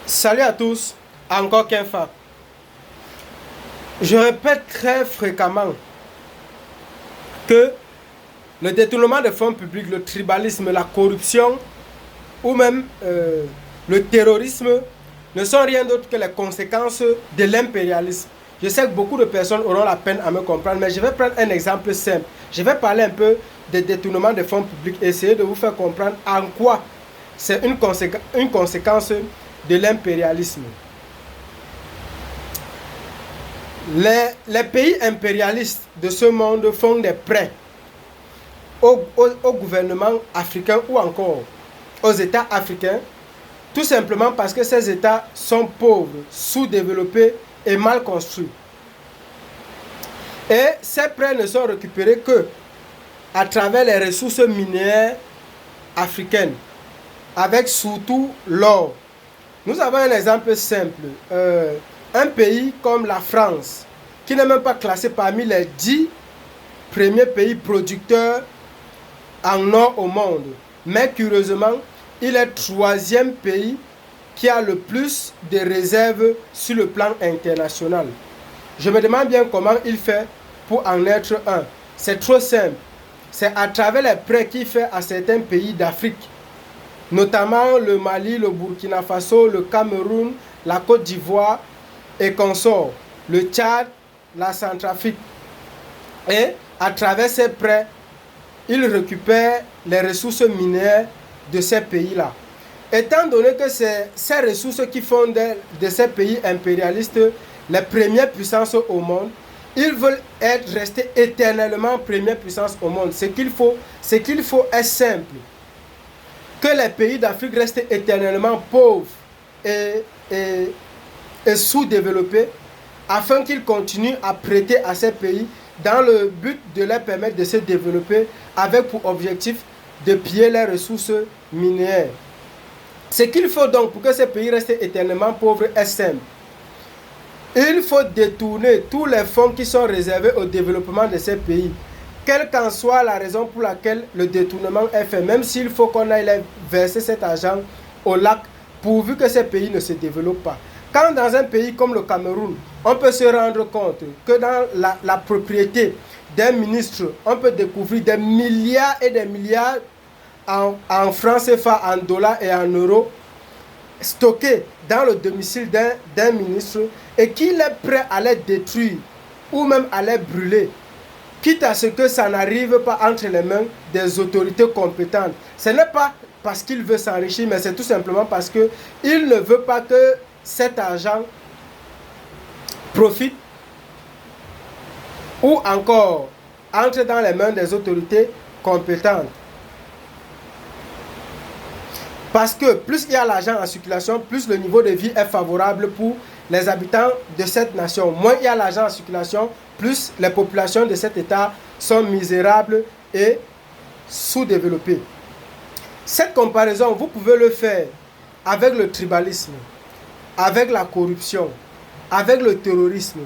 Salut à tous, encore Kenfa. Je répète très fréquemment que le détournement de fonds publics, le tribalisme, la corruption ou même le terrorisme ne sont rien d'autre que les conséquences de l'impérialisme. Je sais que beaucoup de personnes auront la peine à me comprendre, mais je vais prendre un exemple simple. Je vais parler un peu des détournements de fonds publics et essayer de vous faire comprendre en quoi c'est une conséquence de l'impérialisme. Les pays impérialistes de ce monde font des prêts au gouvernement africain ou encore aux États africains, tout simplement parce que ces États sont pauvres, sous-développés et mal construits. Et ces prêts ne sont récupérés que à travers les ressources minières africaines, avec surtout l'or. Nous avons un exemple simple. Un pays comme la France, qui n'est même pas classé parmi les 10 premiers pays producteurs en or au monde. Mais curieusement, il est le 3e pays qui a le plus de réserves sur le plan international. Je me demande bien comment il fait pour en être un. C'est trop simple. C'est à travers les prêts qu'il fait à certains pays d'Afrique, notamment le Mali, le Burkina Faso, le Cameroun, la Côte d'Ivoire et consorts, le Tchad, la Centrafrique. Et à travers ces prêts, il récupère les ressources minières de ces pays-là. Étant donné que c'est ces ressources qui font de ces pays impérialistes les premières puissances au monde, ils veulent rester éternellement première puissance au monde. Ce qu'il faut est simple. Que les pays d'Afrique restent éternellement pauvres et sous-développés, afin qu'ils continuent à prêter à ces pays dans le but de leur permettre de se développer, avec pour objectif de piller les ressources minières. Ce qu'il faut donc pour que ces pays restent éternellement pauvres est simple. Il faut détourner tous les fonds qui sont réservés au développement de ces pays, quelle qu'en soit la raison pour laquelle le détournement est fait, même s'il faut qu'on aille verser cet argent au lac, pourvu que ces pays ne se développent pas. Quand dans un pays comme le Cameroun, on peut se rendre compte que dans la propriété d'un ministre, on peut découvrir des milliards et des milliards en francs CFA, en dollars et en euros, stockés dans le domicile d'un ministre, et qu'il est prêt à les détruire ou même à les brûler, quitte à ce que ça n'arrive pas entre les mains des autorités compétentes. Ce n'est pas parce qu'il veut s'enrichir, mais c'est tout simplement parce qu'il ne veut pas que cet argent profite ou encore entre dans les mains des autorités compétentes. Parce que plus il y a l'argent en circulation, plus le niveau de vie est favorable pour les habitants de cette nation. Moins il y a l'argent en circulation, plus les populations de cet État sont misérables et sous-développées. Cette comparaison, vous pouvez le faire avec le tribalisme, avec la corruption, avec le terrorisme,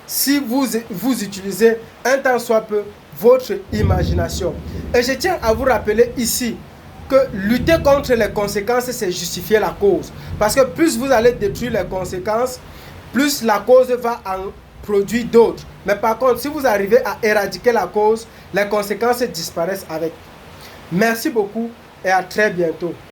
si vous utilisez un tant soit peu votre imagination. Et je tiens à vous rappeler ici que lutter contre les conséquences, c'est justifier la cause. Parce que plus vous allez détruire les conséquences, plus la cause va en produire d'autres. Mais par contre, si vous arrivez à éradiquer la cause, les conséquences disparaissent avec. Merci beaucoup et à très bientôt.